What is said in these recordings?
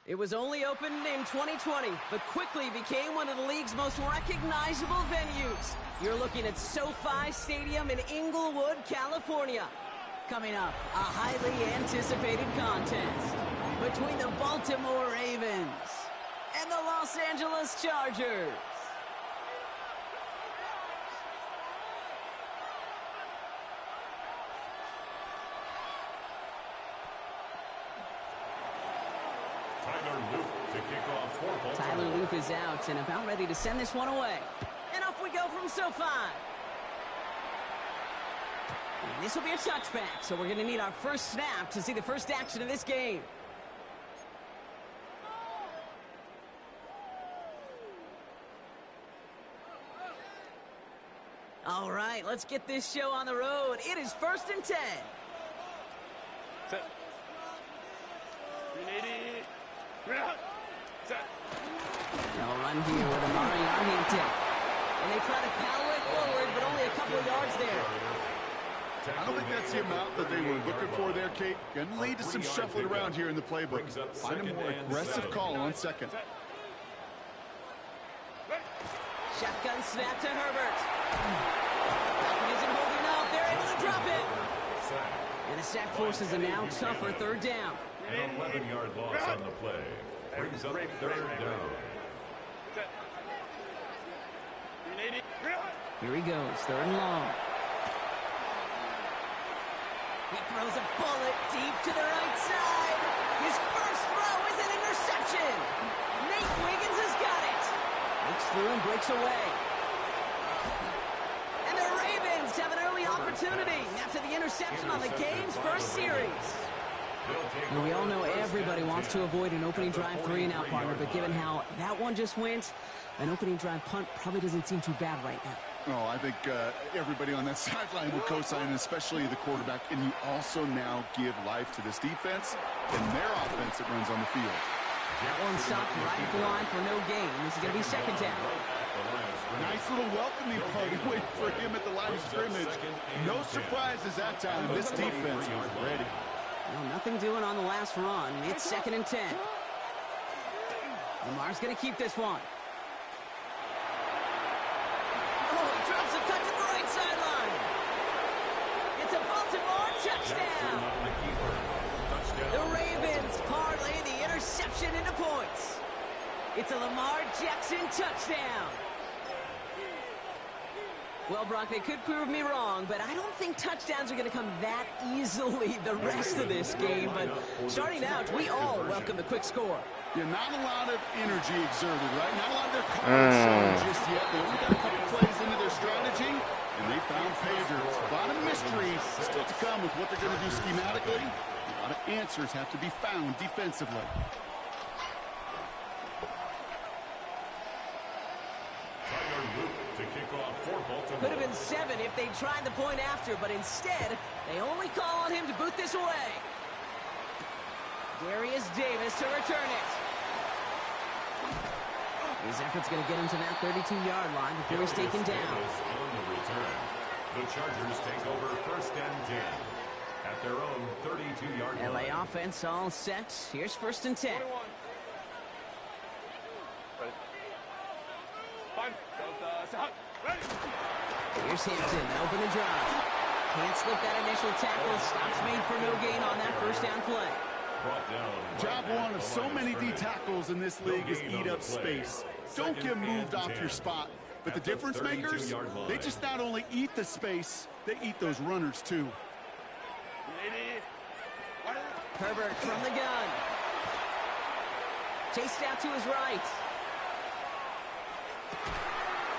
It was only opened in 2020, but quickly became one of the league's most recognizable venues. You're looking at SoFi Stadium in Inglewood, California. Coming up, a highly anticipated contest between the Baltimore Ravens and the Los Angeles Chargers. Tyler Luke is out and about ready to send this one away. And off we go from SoFi. And this will be a touchback, so we're going to need our first snap to see the first action of this game. All right, let's get this show on the road. It is 1st and 10. Set. 380. Set. They'll run here with Amari Arlington. And they try to paddle it forward, but only a couple of yards there. I don't think that's the amount that they were looking for there, Kate. Going to lead to some shuffling around here in the playbook. Find a more aggressive call on second. Shotgun snap to Herbert. Falcon isn't holding up. They're able to drop it. And the sack forces a now tougher 3rd down. An 11-yard loss on the play. Brings up 3rd down. Here he goes, 3rd and long. He throws a bullet deep to the right side. His first throw is an interception. Nate Wiggins has got it. Breaks through and breaks away. And the Ravens have an early opportunity after the interception on the game's first series. Now, we all know everybody wants to avoid an opening drive 3-and-out, partner, but given how that one just went, an opening drive punt probably doesn't seem too bad right now. Oh, I think everybody on that sideline will co-sign, especially the quarterback. And you also now give life to this defense and their offense that runs on the field. That one stopped right at the line for no gain. This is going to be 2nd down. Nice little welcoming party waiting for him at the line of scrimmage. No surprises that time. This defense was ready. Well, nothing doing on the last run. It's 2nd and 10. Lamar's going to keep this one. Drops a cut to the right sideline. It's a Baltimore touchdown. The Ravens parlay the interception into points. It's a Lamar Jackson touchdown. Well, Brock, they could prove me wrong, but I don't think touchdowns are going to come that easily the rest of this game. But starting out, we all welcome the quick score. Yeah, not a lot of energy exerted, right? Not a lot of their cards showing just yet. They only got a couple plays into their strategy, and they found pay dirt. A lot of mystery still to come with what they're going to do schematically. A lot of answers have to be found defensively. Could have been 7 if they tried the point after, but instead, they only call on him to boot this away. Darius Davis to return it. His effort's going to get him to that 32-yard line before he's taken down. On the return, the Chargers take over 1st and 10 at their own 32-yard line. LA offense all set. Here's 1st and 10. Here's Hampton, open the drive. Can't slip that initial tackle. Stops made for no gain on that 1st down play. Job one of so many D tackles in this league is eat up space. Don't get moved off your spot. But the difference makers, they just not only eat the space, they eat those runners too. Herbert from the gun. Chased out to his right.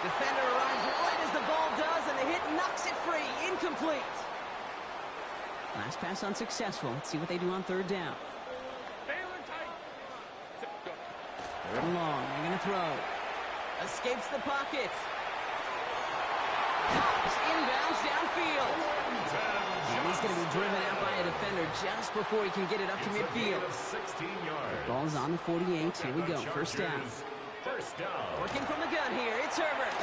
Defender arrives right as the ball does, and the hit knocks it free. Incomplete. Last pass unsuccessful. Let's see what they do on 3rd down. 3rd and long. They're going to throw. Escapes the pocket. Comes inbounds downfield. And he's going to be driven out by a defender just before he can get it up to midfield. The ball's on the 48. Here we go. 1st down. Working from the gun here. It's Herbert.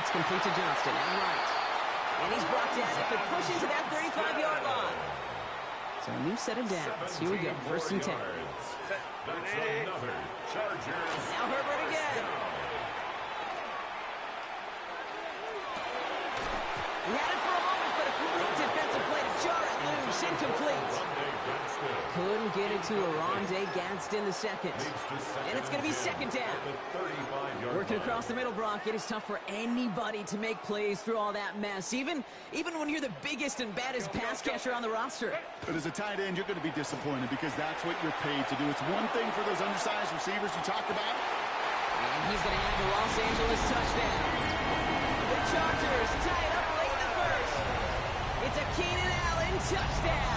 It's complete to Johnston. And right. And he's brought down at the push into that 35-yard line. So a new set of downs. Here we go, 1st and 10. That's another Chargers. Now Herbert again. He had it for a moment, but a great defensive play to jar it loose. Incomplete. Couldn't get it to Rondé Gadsden the second. And it's going to be 2nd down. Working across the middle, Brock, it is tough for anybody to make plays through all that mess, even when you're the biggest and baddest pass catcher on the roster. But as a tight end, you're going to be disappointed because that's what you're paid to do. It's one thing for those undersized receivers you talked about. And he's going to have the Los Angeles touchdown. The Chargers tie it up late in the first. It's a Keenan Allen touchdown.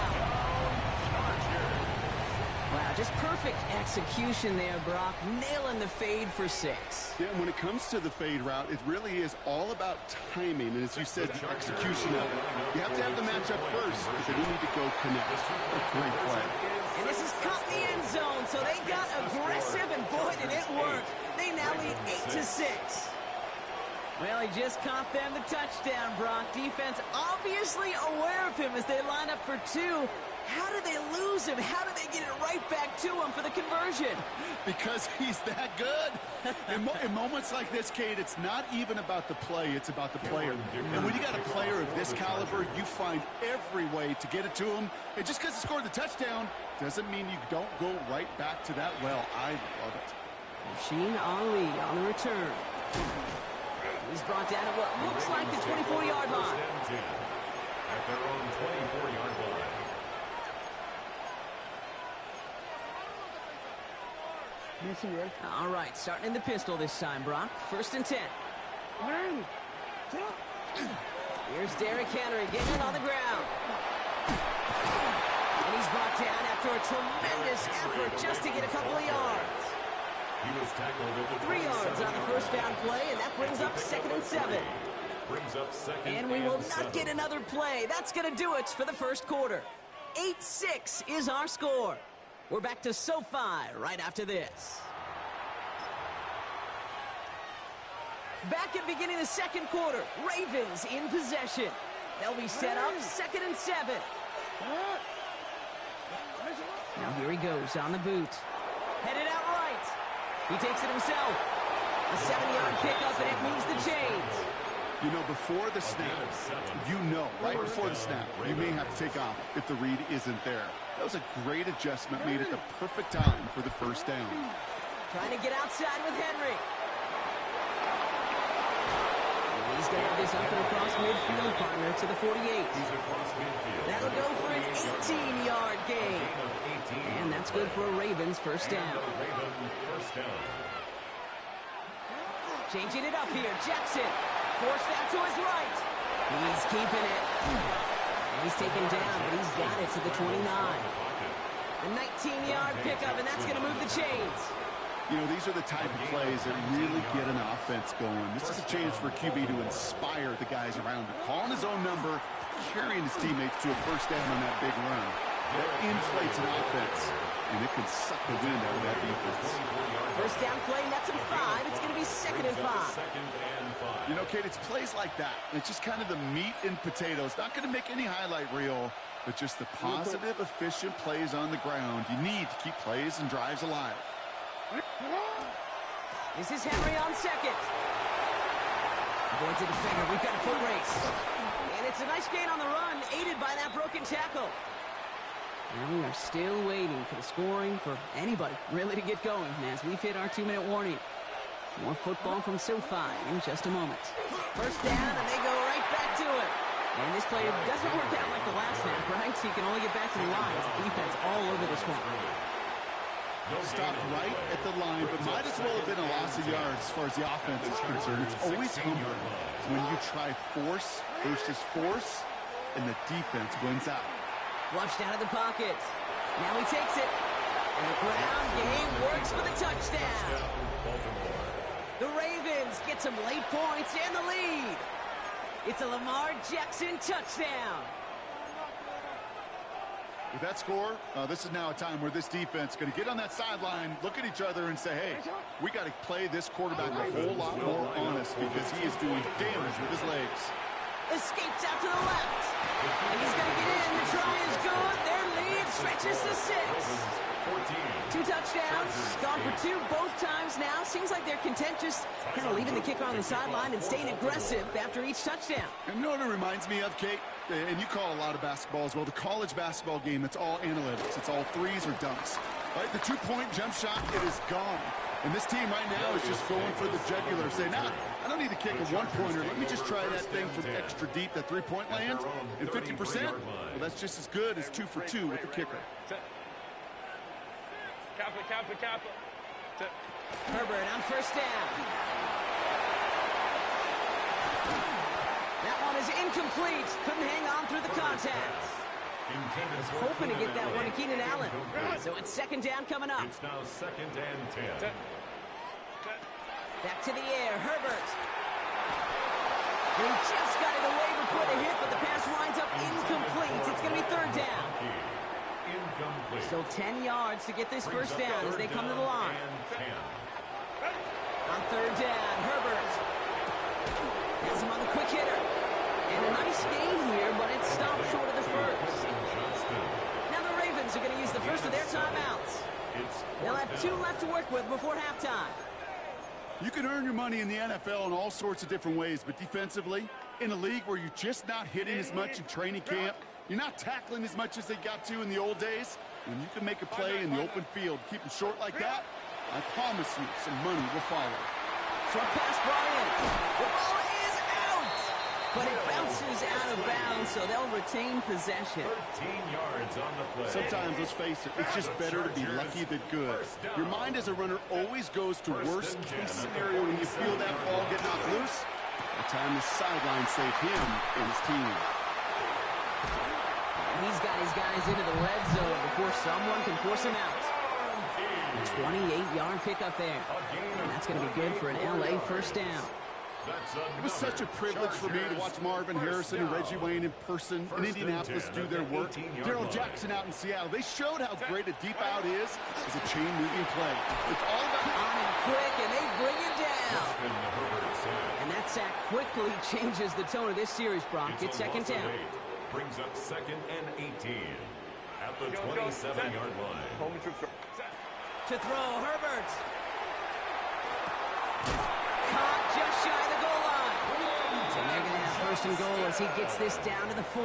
Wow, just perfect execution there, Brock. Nailing the fade for 6. Yeah, and when it comes to the fade route, it really is all about timing. And as you said, the execution of it. You have to have the matchup first, but then you need to go connect. A great play. And this is caught in the end zone, so they got aggressive, and boy, did it work. They now lead 8-6. Well, he just caught them the touchdown, Brock. Defense obviously aware of him as they line up for 2. How did they lose him? How did they get it right back to him for the conversion? Because he's that good. In moments like this, Kate, it's not even about the play, it's about the player. And when you got a player of this caliber, you find every way to get it to him. And just because he scored the touchdown doesn't mean you don't go right back to that well. I love it. Rasheen Ali on the return. He's brought down at what looks like the 24-yard line. At their own 24-yard line. All right, starting in the pistol this time, Brock. 1st and 10. Here's Derrick Henry getting it on the ground. And he's brought down after a tremendous effort just to get a couple of yards. He was tackled at the 3 yards on the first down play, and that brings up 2nd and 7. Brings up 2nd and we will not get another play. That's going to do it for the first quarter. 8-6 is our score. We're back to SoFi right after this. Back at beginning the 2nd quarter. Ravens in possession. They'll be set up 2nd and 7. Now here he goes on the boot. Headed out right. He takes it himself. A 7-yard pickup, and it moves the chains. You know, before the snap, right before the snap, you may have to take off if the read isn't there. That was a great adjustment made at the perfect time for the first down. Trying to get outside with Henry. And he's going to have this up and across midfield, partner, to the 48. That'll go for an 18-yard gain. And that's good for a Ravens first down. Changing it up here, Jackson. Forced out to his right. He's keeping it. He's taken down, but he's got it to the 29. A 19-yard pickup, and that's going to move the chains. You know, these are the type of plays that really get an offense going. This is a chance for QB to inspire the guys around him. Calling his own number, carrying his teammates to a first down on that big run. That inflates an offense, and it can suck the wind out of that defense. First down play, nets him 5. It's going to be 2nd and 5. You know, Kate, it's plays like that. It's just kind of the meat and potatoes. Not going to make any highlight reel, but just the positive, efficient plays on the ground. You need to keep plays and drives alive. This is Henry on 2nd. Avoids a defender. We've got a foot race. And it's a nice gain on the run, aided by that broken tackle. And we are still waiting for the scoring for anybody really to get going as we've hit our 2-minute warning. More football from SoFi in just a moment. First down, and they go right back to it. And this play doesn't work out like the last snap, right? So you can only get back to the line. The defense all over this one. Stopped right at the line, but might as well have been a loss of yards as far as the offense is concerned. It's always humbling when you try force versus force, and the defense wins out. Flushed out of the pocket. Now he takes it. And the ground game works for the touchdown. The Ravens get some late points and the lead. It's a Lamar Jackson touchdown. With that score, this is now a time where this defense is going to get on that sideline, look at each other, and say, hey, we got to play this quarterback a whole lot more honest because he is doing damage with his legs. Escapes out to the left. And he's going to get in. The try is good. They're leading. It stretches to 6. 2 touchdowns, gone for 2 both times now. Seems like they're content just kind of leaving the kicker on the sideline and staying aggressive after each touchdown. And you know what it reminds me of, Kate? And you call a lot of basketball as well. The college basketball game, it's all analytics. It's all threes or dunks. Right? The 2-point jump shot, it is gone. And this team right now is just going for the jugular. Say, nah, I don't need to kick a 1-pointer. Let me just try that thing from extra deep, that 3-point land. And 50%, well, that's just as good as 2 for 2 with the kicker. Kappa. Herbert on first down. That one is incomplete. Couldn't hang on through the contact. Was hoping to get that one to Keenan Allen. So it's 2nd down coming up. It's now 2nd and 10. Back to the air, Herbert. And he just got it away before the hit, but the pass winds up incomplete. It's going to be 3rd down. Incomplete. Still 10 yards to get this first down as they come to the line. On 3rd down, Herbert has him on the quick hitter. And a nice gain here, but it stopped short of the first. Now the Ravens are going to use the first of their timeouts. They'll have 2 left to work with before halftime. You can earn your money in the NFL in all sorts of different ways, but defensively, in a league where you're just not hitting as much in training camp, you're not tackling as much as they got to in the old days, when you can make a play in the open field, keep them short like that, I promise you some money will follow. Short pass brought in. The ball is out, but it bounces out of bounds, so they'll retain possession. 13 yards on the play. Sometimes, let's face it, it's just better to be lucky than good. Your mind as a runner always goes to worst case scenario when you feel that ball get knocked loose. That time the sideline saved him and his team. He's got his guys into the red zone before someone can force him out. A 28-yard pickup there. And that's going to be good for an LA first down. It was such a privilege for me to watch Marvin Harrison and Reggie Wayne in person in Indianapolis do their work. Darrell Jackson out in Seattle. They showed how great a deep out is as a chain-moving play. It's all about on and quick, and they bring it down. And that sack quickly changes the tone of this series, Brock. It's 2nd down. Brings up 2nd and 18 at the 27-yard line. To throw, Herbert. Caught just shy of the goal line. And they're going to have 1st and goal as he gets this down to the 4.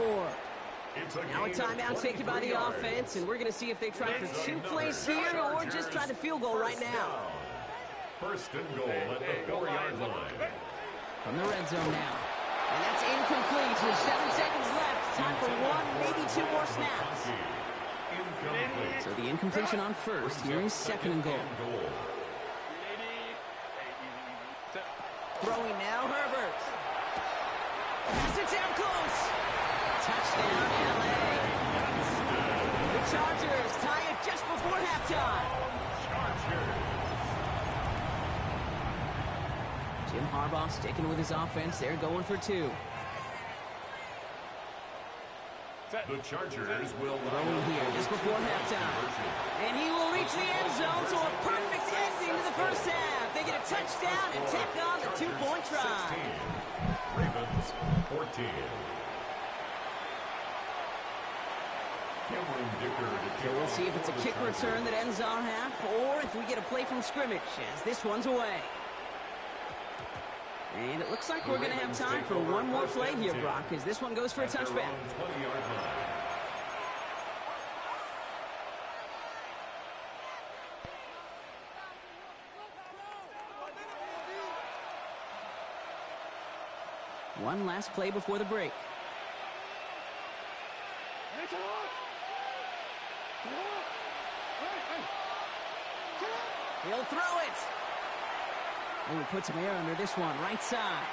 Now a timeout taken by the offense, and we're going to see if they try for 2 plays here or just try the field goal right now. 1st and goal at the 4-yard line. From the red zone now. And that's incomplete with 7 seconds left. Time for 1, maybe 2 more snaps. So the incompletion on 1st. Here is 2nd and goal. Throwing now, Herbert. Pass it down close. Touchdown, LA. The Chargers tie it just before halftime. Jim Harbaugh sticking with his offense. They're going for 2. The Chargers will throwing here just before halftime. And he will reach the end zone, so a perfect ending to the first half. They get a touchdown and tack on the 2-point try. 16. Ravens 14. So we'll see if it's a kick return that ends our half, or if we get a play from scrimmage as this one's away. And it looks like we're going to have time for one more play here, Brock, as this one goes for a touchback. One last play before the break. He'll throw it. Oh, he puts some air under this one, right side.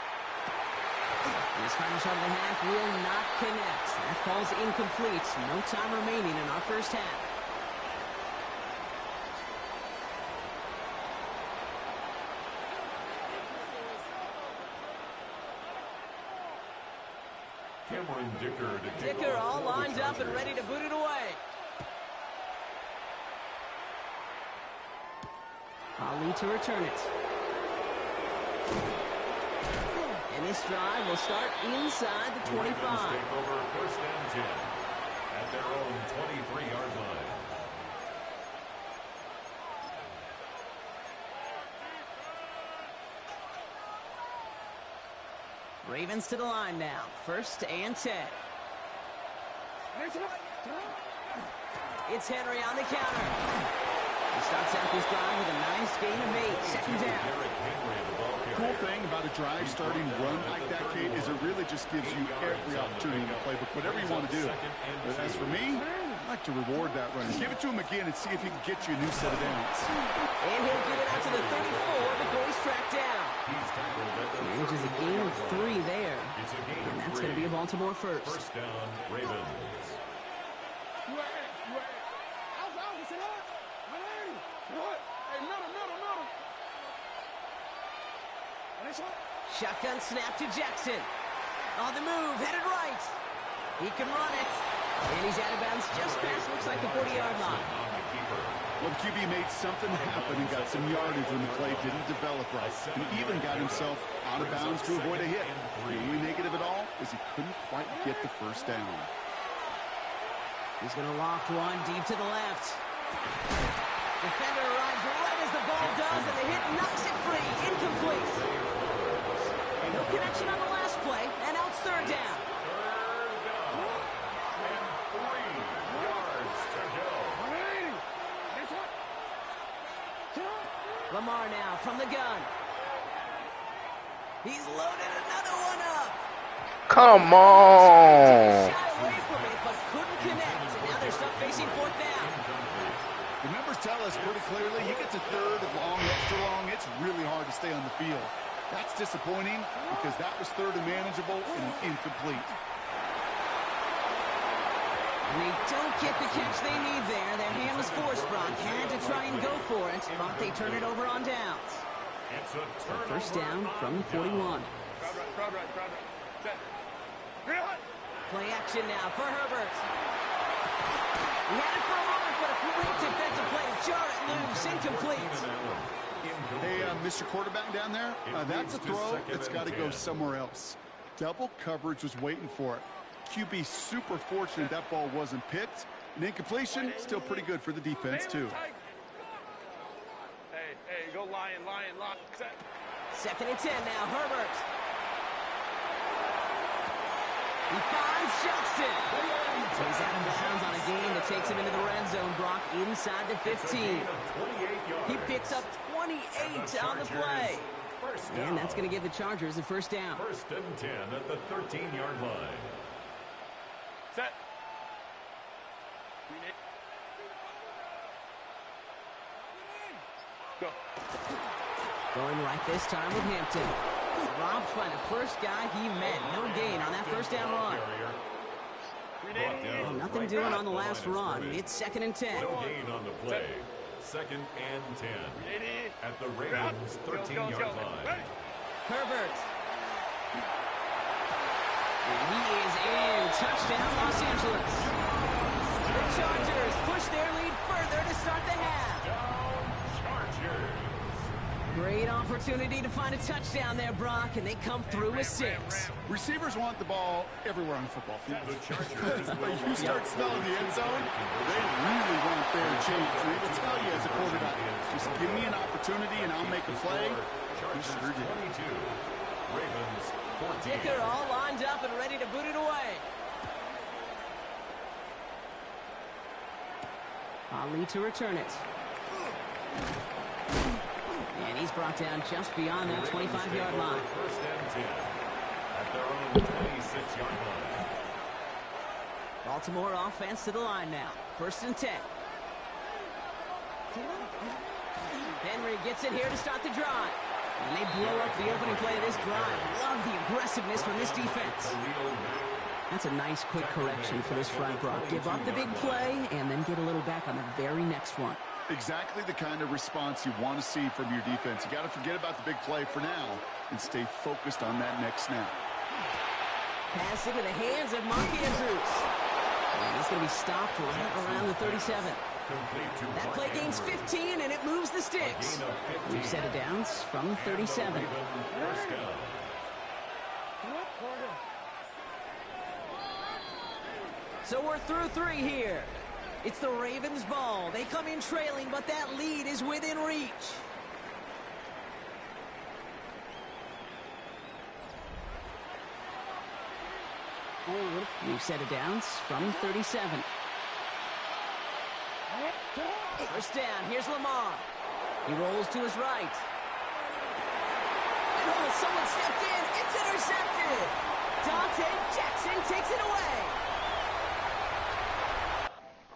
And his final shot of the half will not connect. That falls incomplete. No time remaining in our first half. Dicker all lined up and ready to boot it away. Ali to return it. And this drive will start inside the 25. at their own 23-yard line. Ravens to the line now. 1st and 10. It's Henry on the counter. He starts out this drive with a nice gain of 8. 2nd down. Cool thing about a drive starting run like that, Kate, is it really just gives you every opportunity in the playbook, whatever you want to do. But as for me, I like to reward that run. Give it to him again and see if he can get you a new set of downs. And he'll get it out to the 34 before he's tracked down. Manages a gain of 3 there. And that's going to be a Baltimore first. 1st down, Ravens. Shotgun snap to Jackson. On the move, headed right. He can run it. And he's out of bounds just past, looks like the 40-yard line. Well, the QB made something happen and got some yardage when the play didn't develop right. And even got himself out of bounds to avoid a hit. The only negative at all is he couldn't quite get the 1st down. He's going to loft one deep to the left. Defender arrives right as the ball does, and the hit knocks it free. Incomplete. No connection on the last play, and now it's 3rd down. Lamar now from the gun. He's loaded another one up. Come on. Shot away from it, but couldn't connect. And now they're stuck facing 4th down. The numbers tell us pretty clearly, you get to 3rd and long, extra long, it's really hard to stay on the field. That's disappointing because that was 3rd and manageable and incomplete. And they don't get the catch they need there. Their hand was forced. Brock had to try and go for it, but they turn it over on downs. It's a 1st down from the 41. Play action now for Herbert. He had it for a moment, but a great defensive play to jar it loose. Incomplete. Hey, Mr. Quarterback down there, that's a throw that's got to go somewhere else. Double coverage was waiting for it. QB super fortunate that ball wasn't picked. An incompletion, still pretty good for the defense, too. Hey, go lion, lock. 2nd and 10 now, Herbert. He finds Johnston. He's out of bounds on a gain that takes him into the red zone, Brock, inside the 15. He picks up 28 on the play. And that's going to give the Chargers a 1st down. 1st and 10 at the 13-yard line. Set. Go. Going right this time with Hampton. Robbed by the first guy he met. No gain on that 1st down run. Well, nothing doing on the last run. It's 2nd and 10. No gain on the play. 2nd and 10 at the Ravens' 13-yard line. Herbert. He is in. Touchdown, Los Angeles. The Chargers push their lead further to start the half. Chargers. Great opportunity to find a touchdown there, Brock, and they come through with 6. Receivers want the ball everywhere on the football field. The Chargers. But you start smelling the end zone, they really want their chance. And they will tell you as a quarterback, just give me an opportunity and I'll make a play. He sure did. 22. Ravens 14. Dicker all lined up and ready to boot it away. Ali to return it. And he's brought down just beyond that 25-yard line. 1st and 10 at their own 26-yard line. Baltimore offense to the line now. 1st and 10. Henry gets it here to start the drive. And they blow up the opening play of this drive. Love the aggressiveness from this defense. That's a nice quick correction for this front, Brock. Give up the big play and then get a little back on the very next one. Exactly the kind of response you want to see from your defense. You got to forget about the big play for now and stay focused on that next snap. Pass into the hands of Mark Andrews. And he's going to be stopped right around the 37. That play gains 15, and it moves the sticks. New set of downs from the 37. So we're through 3 here. It's the Ravens' ball. They come in trailing, but that lead is within reach. New set of downs from 37. First down, here's Lamar. He rolls to his right. And oh, someone stepped in. It's intercepted. Dante Jackson takes it away.